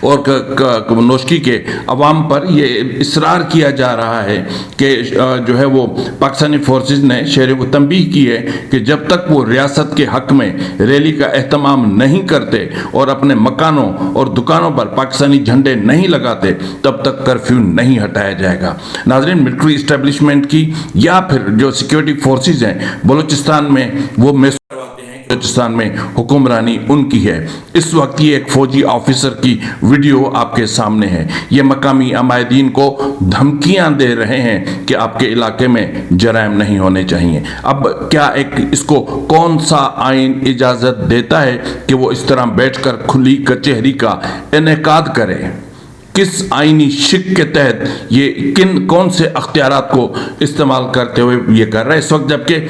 اور نوشکی کے عوام پر یہ اصرار کیا جا رہا ہے کہ جو ہے وہ پاکستانی فورسز نے شہریوں کو تنبیہ کی ہے کہ جب تک وہ ریاست کے حق میں ریلی کا اہتمام نہیں کرتے اور اپنے مکانوں اور دکانوں پر پاکستانی جھنڈے نہیں لگاتے تب تک کرفیو نہیں ہٹایا جائے گا۔ ناظرین، ملٹری اسٹیبلشمنٹ کی یا پھر جو سیکیورٹی فورسز ہیں بلوچستان میں وہ بلوچستان میں حکمرانی ان کی ہے۔ اس وقت یہ ایک فوجی آفیسر کی ویڈیو آپ کے سامنے ہے۔ یہ مقامی عمائدین کو دھمکیاں دے رہے ہیں کہ آپ کے علاقے میں جرائم نہیں ہونے چاہیے۔ اب کیا اس کو کون سا آئین اجازت دیتا ہے کہ وہ اس طرح بیٹھ کر کھلی کچہری کا انعقاد کرے؟ کس آئینی شک کے تحت یہ کون سے اختیارات کو استعمال کرتے ہوئے یہ کر رہا ہے اس وقت؟ جبکہ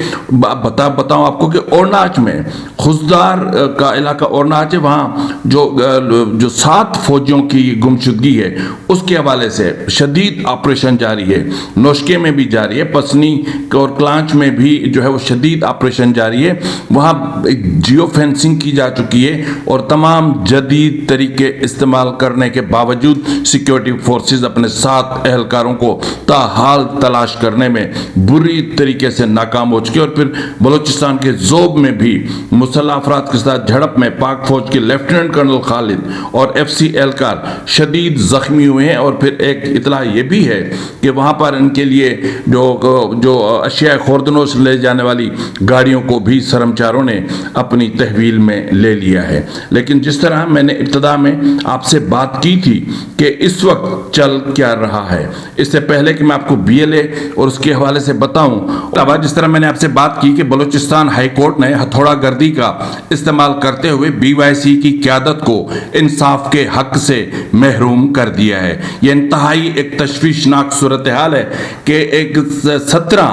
بتاؤں آپ کو کہ اورناچ میں خزدار کا علاقہ اورناچ ہے، وہاں جو 7 فوجیوں کی گمشدگی ہے اس کے حوالے سے شدید آپریشن جاری ہے۔ نوشکے میں بھی جاری ہے، پسنی اور کلانچ میں بھی جو ہے وہ شدید آپریشن جاری ہے۔ وہاں جیو فینسنگ کی جا چکی ہے اور تمام جدید طریقے استعمال کرنے کے باوجود سیکیورٹی فورسز اپنے 7 اہلکاروں کو تاحال تلاش کرنے میں بری طریقے سے ناکام ہو چکے، اور پھر بلوچستان کے زوب میں بھی مسلح افراد کے ساتھ جھڑپ میں پاک فوج کے لیفٹیننٹ کرنل خالد اور FCC اہلکار شدید زخمی ہوئے ہیں۔ اور پھر ایک اطلاع یہ بھی ہے کہ وہاں پر ان کے لیے جو اشیاء خوردنوش لے جانے والی گاڑیوں کو بھی سرمچاروں نے اپنی تحویل میں لے لیا ہے۔ لیکن جس طرح میں نے ابتدا میں آپ سے بات کی تھی کہ اس وقت چل کیا رہا ہے، اس سے پہلے کہ میں آپ کو BLA اور اس کے حوالے سے بتاؤں، جس طرح میں نے آپ سے بات کی کہ بلوچستان ہائی کورٹ نے ہتھوڑا گردی کا استعمال کرتے ہوئے BYC کی قیادت کو انصاف کے حق سے محروم کر دیا ہے۔ یہ انتہائی ایک تشویشناک صورتحال ہے کہ ایک 17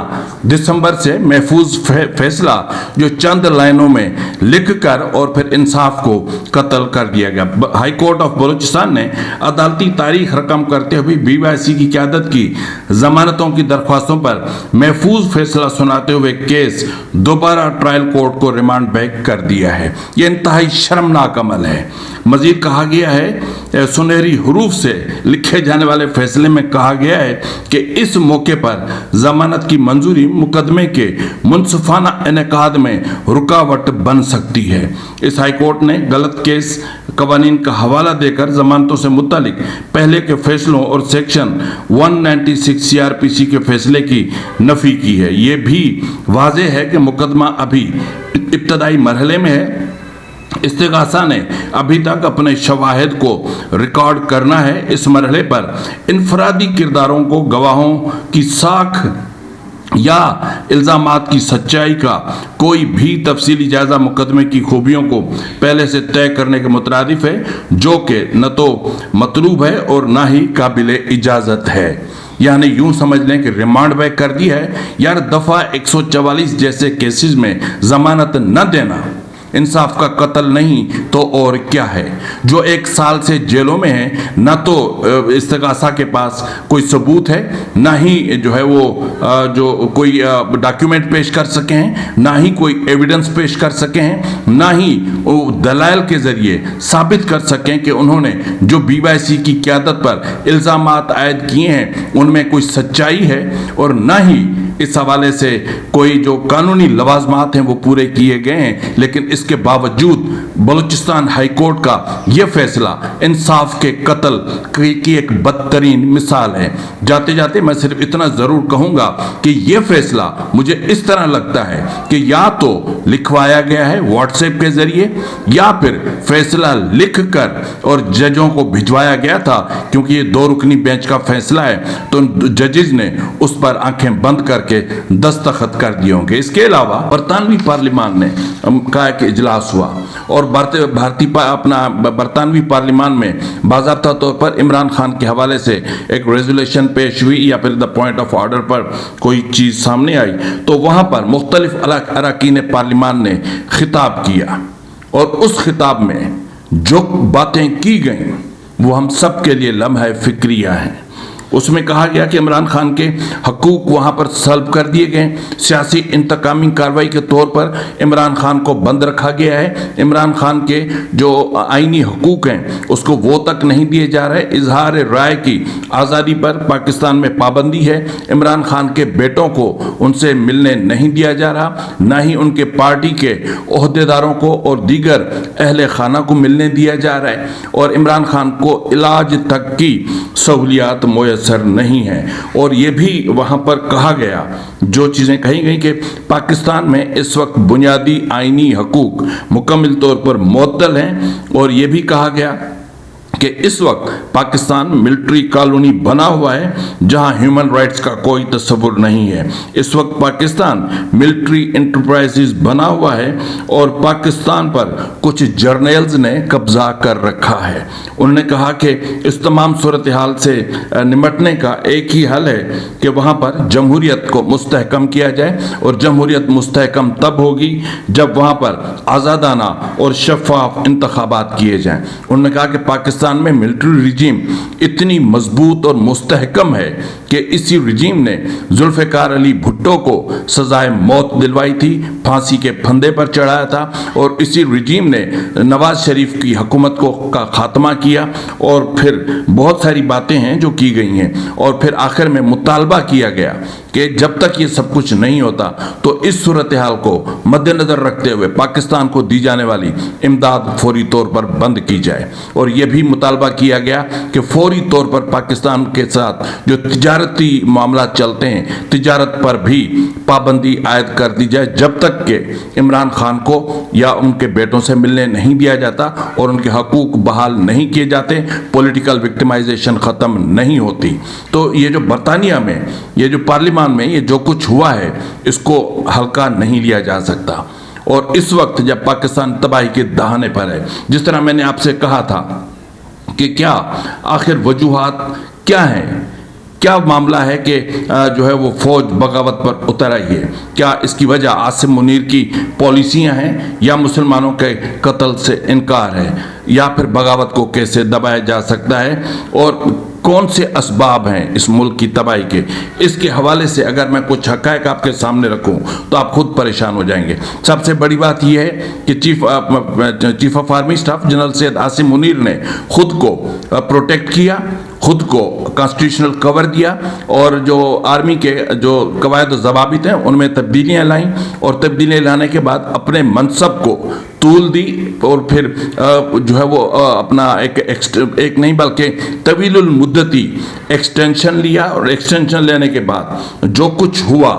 دسمبر سے محفوظ فیصلہ جو چند لائنوں میں لکھ کر اور پھر انصاف کو قتل کر دیا گیا۔ ہائی کورٹ آف بلوچستان نے عدالتی تاریخ رقم کرتے ہوئے BYC کی قیادت کی ضمانتوں کی درخواستوں پر محفوظ فیصلہ سناتے ہوئے کیس دوبارہ ٹرائل کورٹ کو ریمانڈ بیک کر دیا ہے۔ یہ انتہائی شرمناک عمل ہے۔ مزید کہا گیا ہے، سنہری حروف سے لکھے جانے والے فیصلے میں کہا گیا ہے کہ اس موقع پر ضمانت کی منظوری مقدمے کے منصفانہ انعقاد میں رکاوٹ بن سکتی ہے۔ اس ہائی کورٹ نے غلط کیس قوانین کا حوالہ دے کر ضمانتوں سے متعلق پہلے کے فیصلوں اور سیکشن 196 CRPC کے فیصلے کی نفی کی ہے۔ یہ بھی واضح ہے کہ مقدمہ ابھی ابتدائی مرحلے میں ہے۔ استغاثہ نے ابھی تک اپنے شواہد کو ریکارڈ کرنا ہے۔ اس مرحلے پر انفرادی کرداروں کو گواہوں کی ساکھ یا الزامات کی سچائی کا کوئی بھی تفصیلی جائزہ مقدمے کی خوبیوں کو پہلے سے طے کرنے کے مترادف ہے، جو کہ نہ تو مطلوب ہے اور نہ ہی قابل اجازت ہے۔ یعنی یوں سمجھ لیں کہ ریمانڈ بیک کر دیا ہے۔ یار دفعہ 144 جیسے کیسز میں ضمانت نہ دینا انصاف کا قتل نہیں تو اور کیا ہے؟ جو 1 سال سے جیلوں میں ہیں، نہ تو استغاثہ کے پاس کوئی ثبوت ہے، نہ ہی جو ہے وہ جو کوئی ڈاکیومنٹ پیش کر سکے ہیں، نہ ہی کوئی ایویڈنس پیش کر سکے ہیں، نہ ہی دلائل کے ذریعے ثابت کر سکیں کہ انہوں نے جو BYC کی قیادت پر الزامات عائد کیے ہیں ان میں کوئی سچائی ہے، اور نہ ہی اس حوالے سے کوئی جو قانونی لوازمات ہیں وہ پورے کیے گئے ہیں۔ لیکن اس کے باوجود بلوچستان ہائی کورٹ کا یہ فیصلہ انصاف کے قتل کی ایک بدترین مثال ہے۔ جاتے جاتے میں صرف اتنا ضرور کہوں گا کہ یہ فیصلہ مجھے اس طرح لگتا ہے کہ یا تو لکھوایا گیا ہے واٹس ایپ کے ذریعے، یا پھر فیصلہ لکھ کر اور ججوں کو بھجوایا گیا تھا، کیونکہ یہ 2 رکنی بینچ کا فیصلہ ہے تو ججز نے اس پر آنکھیں بند کر کے دستخط کر دیے ہوں گے۔ اس کے علاوہ برطانوی پارلیمان نے کہا کہ اجلاس ہوا اور برطانوی پارلیمان میں باضابطہ طور پر عمران خان کے حوالے سے ایک ریزولوشن پیش ہوئی یا پھر پوائنٹ آف آرڈر پر کوئی چیز سامنے آئی، تو وہاں پر مختلف اراکین پارلیمان نے خطاب کیا، اور اس خطاب میں جو باتیں کی گئیں وہ ہم سب کے لیے لمحہ فکریہ ہیں۔ اس میں کہا گیا کہ عمران خان کے حقوق وہاں پر سلب کر دیے گئے، سیاسی انتقامی کارروائی کے طور پر عمران خان کو بند رکھا گیا ہے، عمران خان کے جو آئینی حقوق ہیں اس کو وہ تک نہیں دیے جا رہے، اظہار رائے کی آزادی پر پاکستان میں پابندی ہے، عمران خان کے بیٹوں کو ان سے ملنے نہیں دیا جا رہا، نہ ہی ان کے پارٹی کے عہدیداروں کو اور دیگر اہل خانہ کو ملنے دیا جا رہا ہے، اور عمران خان کو علاج تک کی سہولیات میسر نہیں ہیں۔ اور یہ بھی وہاں پر کہا گیا، جو چیزیں کہی گئی کہ پاکستان میں اس وقت بنیادی آئینی حقوق مکمل طور پر معطل ہیں، اور یہ بھی کہا گیا کہ اس وقت پاکستان ملٹری کالونی بنا ہوا ہے جہاں ہیومن رائٹس کا کوئی تصور نہیں ہے۔ اس وقت پاکستان ملٹری انٹرپرائزز بنا ہوا ہے اور پاکستان پر کچھ جرنیلز نے قبضہ کر رکھا ہے۔ انہوں نے کہا کہ اس تمام صورتحال سے نمٹنے کا ایک ہی حل ہے کہ وہاں پر جمہوریت کو مستحکم کیا جائے، اور جمہوریت مستحکم تب ہوگی جب وہاں پر آزادانہ اور شفاف انتخابات کیے جائیں۔ انہوں نے کہا کہ پاکستان میں ملٹری رجیم اتنی مضبوط اور مستحکم ہے کہ اسی رجیم نے ذوالفقار علی بھٹو کو سزائے موت دلوائی تھی، پھانسی کے پھندے پر چڑھایا تھا، اور اسی رجیم نے نواز شریف کی حکومت کا خاتمہ کیا، اور پھر بہت ساری باتیں ہیں جو کی گئی ہیں، اور پھر آخر میں مطالبہ کیا گیا کہ جب تک یہ سب کچھ نہیں ہوتا تو اس صورتحال کو مد نظر رکھتے ہوئے پاکستان کو دی جانے والی امداد فوری طور پر بند کی جائے، اور یہ بھی مطالبہ کیا گیا کہ فوری طور پر پاکستان کے ساتھ جو تجارتی معاملات چلتے ہیں تجارت پر بھی پابندی عائد کر دی جائے، جب تک کہ عمران خان کو یا ان کے بیٹوں سے ملنے نہیں دیا جاتا اور ان کے حقوق بحال نہیں کیے جاتے، پولیٹیکل وکٹمائزیشن ختم نہیں ہوتی۔ تو یہ جو برطانیہ میں یہ جو پارلیمان میں یہ جو کچھ ہوا ہے اس کو ہلکا نہیں لیا جا سکتا، اور اس وقت جب پاکستان تباہی کے دہانے پر ہے، جس طرح میں نے آپ سے کہا تھا کہ کیا آخر وجوہات کیا ہیں، کیا معاملہ ہے کہ جو ہے وہ فوج بغاوت پر اتر آئی ہے، کیا اس کی وجہ عاصم منیر کی پالیسیاں ہیں، یا مسلمانوں کے قتل سے انکار ہے، یا پھر بغاوت کو کیسے دبایا جا سکتا ہے، اور کون سے اسباب ہیں اس ملک کی تباہی کے؟ اس کے حوالے سے اگر میں کچھ حقائق آپ کے سامنے رکھوں تو آپ خود پریشان ہو جائیں گے۔ سب سے بڑی بات یہ ہے کہ chief of army staff general Syed Asim Munir نے خود کو پروٹیکٹ کیا، خود کو کانسٹیٹیوشنل کور دیا، اور جو آرمی کے جو قواعد و ضوابط ہیں ان میں تبدیلیاں لائیں، اور تبدیلیاں لانے کے بعد اپنے منصب کو طول دی، اور پھر جو ہے وہ اپنا ایک نہیں بلکہ طویل المدتی ایکسٹینشن لیا، اور ایکسٹینشن لینے کے بعد جو کچھ ہوا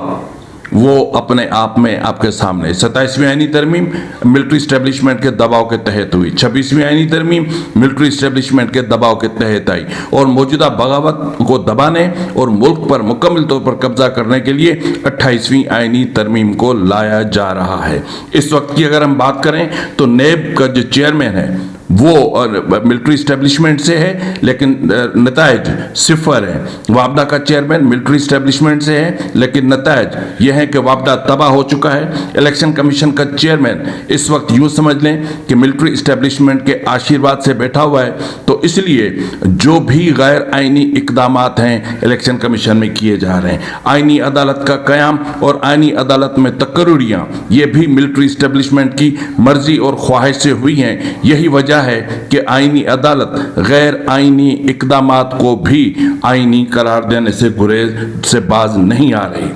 وہ اپنے آپ میں آپ کے سامنے 27ویں آئینی ترمیم ملٹری اسٹیبلشمنٹ کے دباؤ کے تحت ہوئی، 26ویں آئینی ترمیم ملٹری اسٹیبلشمنٹ کے دباؤ کے تحت آئی، اور موجودہ بغاوت کو دبانے اور ملک پر مکمل طور پر قبضہ کرنے کے لیے 28ویں آئینی ترمیم کو لایا جا رہا ہے۔ اس وقت کی اگر ہم بات کریں تو نیب کا جو چیئرمین ہے وہ ملٹری اسٹیبلشمنٹ سے ہے، لیکن نتائج صفر ہیں۔ وابڈہ کا چیئرمین ملٹری اسٹیبلشمنٹ سے ہے، لیکن نتائج یہ ہیں کہ وابڈہ تباہ ہو چکا ہے۔ الیکشن کمیشن کا چیئرمین اس وقت یوں سمجھ لیں کہ ملٹری اسٹیبلشمنٹ کے آشیرواد سے بیٹھا ہوا ہے، تو اس لیے جو بھی غیر آئینی اقدامات ہیں الیکشن کمیشن میں کیے جا رہے ہیں، آئینی عدالت کا قیام اور آئینی عدالت میں تقرریاں، یہ بھی ملٹری اسٹیبلشمنٹ کی مرضی اور خواہش سے ہوئی ہیں۔ یہی وجہ ہے کہ آئینی عدالت غیر آئینی اقدامات کو بھی آئینی قرار دینے سے گریز سے باز نہیں آ رہی۔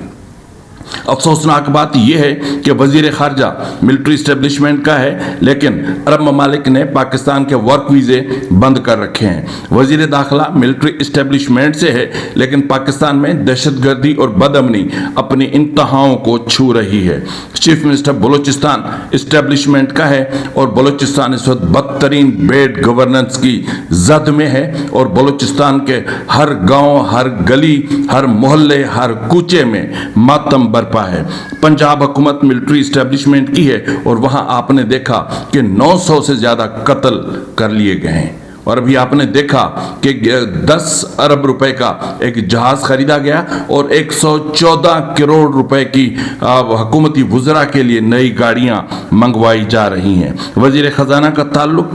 افسوسناک بات یہ ہے کہ وزیر خارجہ ملٹری اسٹیبلشمنٹ کا ہے، لیکن عرب ممالک نے پاکستان کے ورک ویزے بند کر رکھے ہیں۔ وزیر داخلہ ملٹری اسٹیبلشمنٹ سے ہے، لیکن پاکستان میں دہشت گردی اور بدامنی اپنی انتہاؤں کو چھو رہی ہے۔ چیف منسٹر بلوچستان اسٹیبلشمنٹ کا ہے، اور بلوچستان اس وقت بدترین بیڈ گورننس کی زد میں ہے، اور بلوچستان کے ہر گاؤں، ہر گلی، ہر محلے، ہر کوچے میں ماتم برپا ہے۔ پنجاب حکومت ملٹری اسٹیبلشمنٹ کی ہے، اور وہاں آپ نے دیکھا کہ 900 سے زیادہ قتل کر لیے گئے ہیں، اور ابھی آپ نے دیکھا کہ 10 ارب روپے کا ایک جہاز خریدا گیا، اور 114 کروڑ روپے کی حکومتی وزراء کے لیے نئی گاڑیاں منگوائی جا رہی ہیں۔ وزیر خزانہ کا تعلق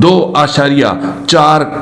2.4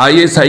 ISI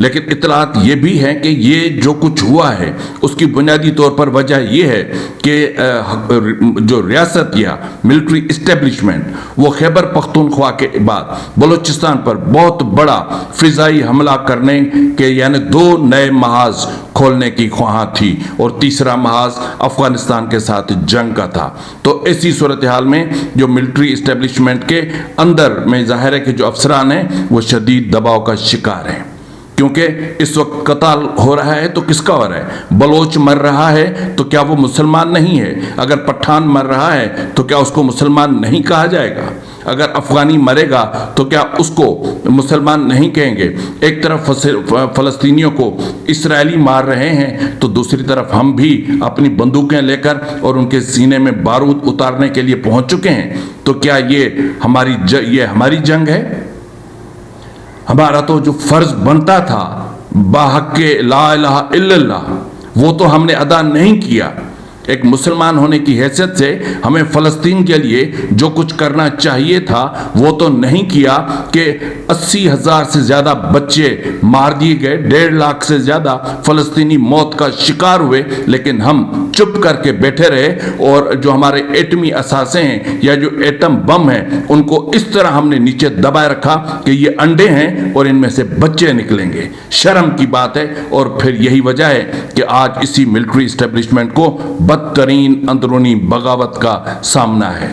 لیکن اطلاعات یہ بھی ہیں کہ یہ جو کچھ ہوا ہے اس کی بنیادی طور پر وجہ یہ ہے کہ جو ریاست یا ملٹری اسٹیبلشمنٹ وہ خیبر پختونخوا کے بعد بلوچستان پر بہت بڑا فضائی حملہ کرنے کے یعنی 2 نئے محاذ کھولنے کی خواہاں تھی اور تیسرا محاذ افغانستان کے ساتھ جنگ کا تھا. تو ایسی صورتحال میں جو ملٹری اسٹیبلشمنٹ کے اندر میں ظاہر ہے کہ جو افسران ہیں وہ شدید دباؤ کا شکار ہیں، کیونکہ اس وقت قتال ہو رہا ہے تو کس کا ہو رہا ہے؟ بلوچ مر رہا ہے تو کیا وہ مسلمان نہیں ہے؟ اگر پٹھان مر رہا ہے تو کیا اس کو مسلمان نہیں کہا جائے گا؟ اگر افغانی مرے گا تو کیا اس کو مسلمان نہیں کہیں گے؟ ایک طرف فلسطینیوں کو اسرائیلی مار رہے ہیں تو دوسری طرف ہم بھی اپنی بندوقیں لے کر اور ان کے سینے میں بارود اتارنے کے لیے پہنچ چکے ہیں. تو کیا یہ ہماری جنگ ہے؟ ہمارا تو جو فرض بنتا تھا باحق لا الہ الا اللہ وہ تو ہم نے ادا نہیں کیا. ایک مسلمان ہونے کی حیثیت سے ہمیں فلسطین کے لیے جو کچھ کرنا چاہیے تھا وہ تو نہیں کیا کہ 80,000 سے زیادہ بچے مار دیے گئے، 1.5 لاکھ سے زیادہ فلسطینی موت کا شکار ہوئے، لیکن ہم چپ کر کے بیٹھے رہے اور جو ہمارے ایٹمی اثاثے ہیں یا جو ایٹم بم ہیں ان کو اس طرح ہم نے نیچے دبائے رکھا کہ یہ انڈے ہیں اور ان میں سے بچے نکلیں گے. شرم کی بات ہے. اور پھر یہی وجہ ہے کہ آج اسی ملٹری اسٹیبلشمنٹ کو بدترین اندرونی بغاوت کا سامنا ہے.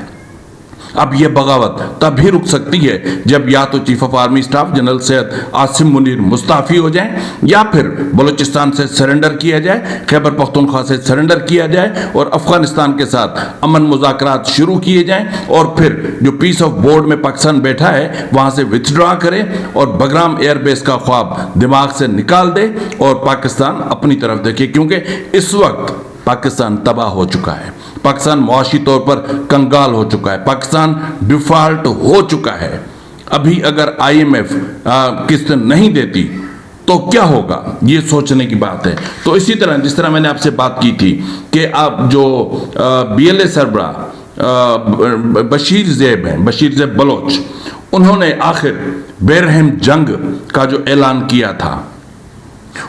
اب یہ بغاوت تب ہی رک سکتی ہے جب یا تو chief of army staff general Syed Asim Munir مستعفی ہو جائیں یا پھر بلوچستان سے سرنڈر کیا جائے، خیبر پختونخوا سے سرنڈر کیا جائے اور افغانستان کے ساتھ امن مذاکرات شروع کیے جائیں اور پھر جو پیس آف بورڈ میں پاکستان بیٹھا ہے وہاں سے وتھڈرا کرے اور بگرام ایئر بیس کا خواب دماغ سے نکال دے اور پاکستان اپنی طرف دیکھے. کیونکہ اس وقت پاکستان تباہ ہو چکا ہے، پاکستان معاشی طور پر کنگال ہو چکا ہے، پاکستان ڈیفالٹ ہو چکا ہے. ابھی اگر IMF قسط نہیں دیتی تو کیا ہوگا، یہ سوچنے کی بات ہے. تو اسی طرح جس طرح میں نے آپ سے بات کی تھی کہ آپ جو BLA سربراہ بشیر زیب ہیں، بشیر زیب بلوچ، انہوں نے آخر بے رحم جنگ کا جو اعلان کیا تھا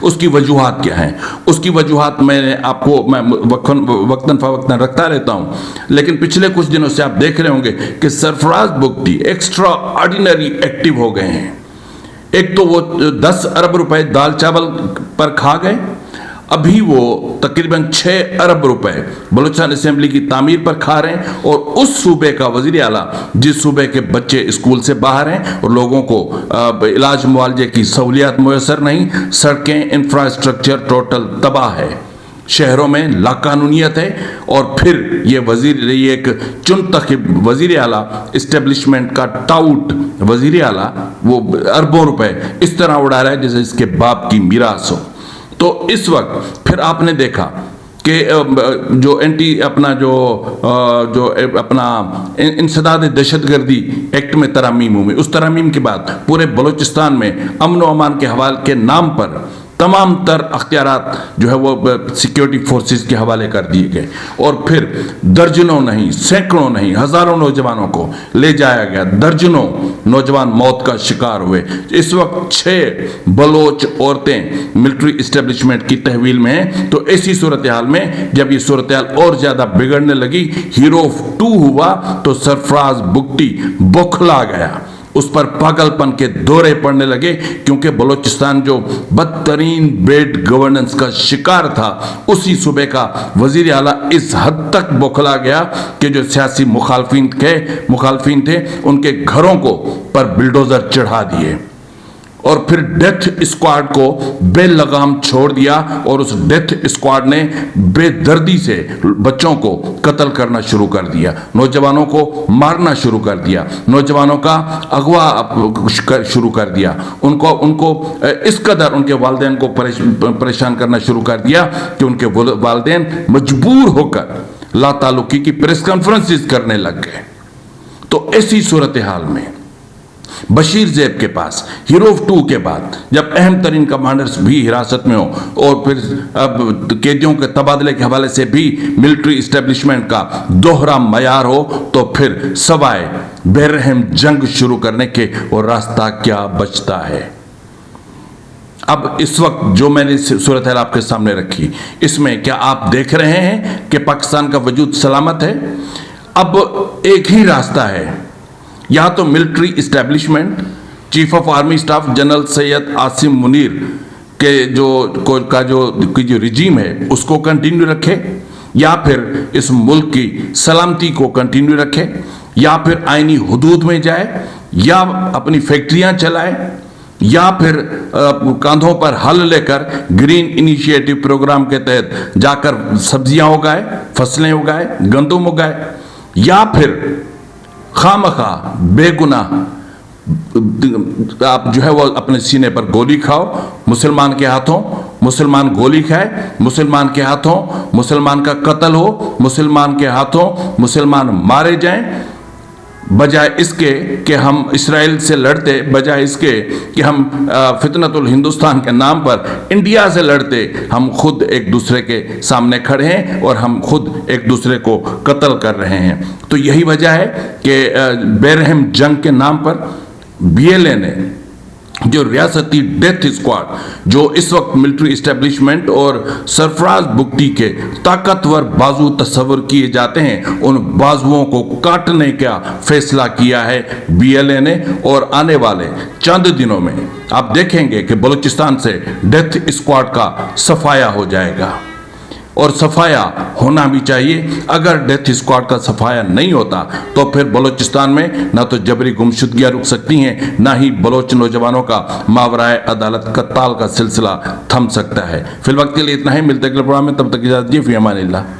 اس کی وجوہات کیا ہیں؟ اس کی وجوہات میں آپ کو وقتاً فوقتاً رکھتا رہتا ہوں، لیکن پچھلے کچھ دنوں سے آپ دیکھ رہے ہوں گے کہ سرفراز بگٹی ایکسٹرا آرڈینری ایکٹیو ہو گئے ہیں. ایک تو وہ 10 ارب روپے دال چاول پر کھا گئے، ابھی وہ تقریباً 6 ارب روپے بلوچستان اسمبلی کی تعمیر پر کھا رہے ہیں اور اس صوبے کا وزیر اعلیٰ جس صوبے کے بچے اسکول سے باہر ہیں اور لوگوں کو علاج معالجے کی سہولیات میسر نہیں، سڑکیں انفراسٹرکچر ٹوٹل تباہ ہے، شہروں میں لاقانونیت ہے. اور پھر یہ ایک چنتخب وزیر اعلیٰ اسٹیبلشمنٹ کا ٹاؤٹ وزیر اعلیٰ وہ اربوں روپے اس طرح اڑا رہا ہے جیسے اس کے باپ کی میراث ہو. تو اس وقت پھر آپ نے دیکھا کہ جو انسداد دہشت گردی ایکٹ میں ترامیم ہوئی، اس ترامیم کے بعد پورے بلوچستان میں امن و امان کے حوالے کے نام پر تمام تر اختیارات جو ہے وہ سیکیورٹی فورسز کے حوالے کر دیے گئے اور پھر درجنوں نہیں، سینکڑوں نہیں، ہزاروں نوجوانوں کو لے جایا گیا. درجنوں نوجوان موت کا شکار ہوئے. اس وقت 6 بلوچ عورتیں ملٹری اسٹیبلشمنٹ کی تحویل میں ہیں. تو ایسی صورتحال میں جب یہ صورتحال اور زیادہ بگڑنے لگی، ہیرو 2 ہوا تو سرفراز بگٹی بوکھلا گیا، اس پر پاگل پن کے دورے پڑنے لگے کیونکہ بلوچستان جو بدترین بیڈ گورننس کا شکار تھا اسی صوبے کا وزیر اعلیٰ اس حد تک بوکھلا گیا کہ جو سیاسی مخالفین تھے ان کے گھروں کو پر بلڈوزر چڑھا دیے اور پھر ڈیتھ اسکواڈ کو بے لگام چھوڑ دیا اور اس ڈیتھ اسکواڈ نے بے دردی سے بچوں کو قتل کرنا شروع کر دیا، نوجوانوں کو مارنا شروع کر دیا، نوجوانوں کا اغوا شروع کر دیا، ان کو اس قدر ان کے والدین کو پریشان کرنا شروع کر دیا کہ ان کے والدین مجبور ہو کر لا تعلقی کی پریس کانفرنسز کرنے لگ گئے. تو ایسی صورتحال میں بشیر زیب کے پاس ہیرو 2 کے بعد جب اہم ترین کمانڈرز بھی حراست میں ہوں اور پھر اب قیدیوں کے تبادلے کے حوالے سے بھی ملٹری اسٹیبلشمنٹ کا دوہرا معیار ہو تو پھر سوائے بے رحم جنگ شروع کرنے کے اور راستہ کیا بچتا ہے؟ اب اس وقت جو میں نے صورتحال آپ کے سامنے رکھی، اس میں کیا آپ دیکھ رہے ہیں کہ پاکستان کا وجود سلامت ہے؟ اب ایک ہی راستہ ہے، یا تو military establishment, chief of army staff general Syed Asim Munir کے جو رجیم ہے اس کو کنٹینیو رکھے، یا پھر اس ملک کی سلامتی کو کنٹینیو رکھے، یا پھر آئینی حدود میں جائے، یا اپنی فیکٹریاں چلائے، یا پھر کاندھوں پر ہل لے کر گرین انیشیٹو پروگرام کے تحت جا کر سبزیاں اگائے، فصلیں اگائے، گندم اگائے، یا پھر خامخواہ بے گناہ آپ جو ہے وہ اپنے سینے پر گولی کھاؤ، مسلمان کے ہاتھوں مسلمان گولی کھائے، مسلمان کے ہاتھوں مسلمان کا قتل ہو، مسلمان کے ہاتھوں مسلمان مارے جائیں، بجائے اس کے کہ ہم اسرائیل سے لڑتے، بجائے اس کے کہ ہم فتنۃ الہندوستان کے نام پر انڈیا سے لڑتے، ہم خود ایک دوسرے کے سامنے کھڑے ہیں اور ہم خود ایک دوسرے کو قتل کر رہے ہیں۔ تو یہی وجہ ہے کہ بے رحم جنگ کے نام پر BLA نے جو ریاستی ڈیتھ اسکواڈ، جو اس وقت ملٹری اسٹیبلشمنٹ اور سرفراز بگٹی کے طاقتور بازو تصور کیے جاتے ہیں، ان بازوؤں کو کاٹنے کا فیصلہ کیا ہے BLA نے، اور آنے والے چند دنوں میں آپ دیکھیں گے کہ بلوچستان سے ڈیتھ اسکواڈ کا صفایا ہو جائے گا، اور صفایا ہونا بھی چاہیے۔ اگر ڈیتھ اسکواڈ کا صفایا نہیں ہوتا تو پھر بلوچستان میں نہ تو جبری گمشدگیاں رک سکتی ہیں، نہ ہی بلوچ نوجوانوں کا ماورائے عدالت قتال کا سلسلہ تھم سکتا ہے۔ فی الوقت کے لیے اتنا ہی، ملتے ہیں اگلے پروگرام میں، تب تک اجازت دیجیے، فی امان اللہ۔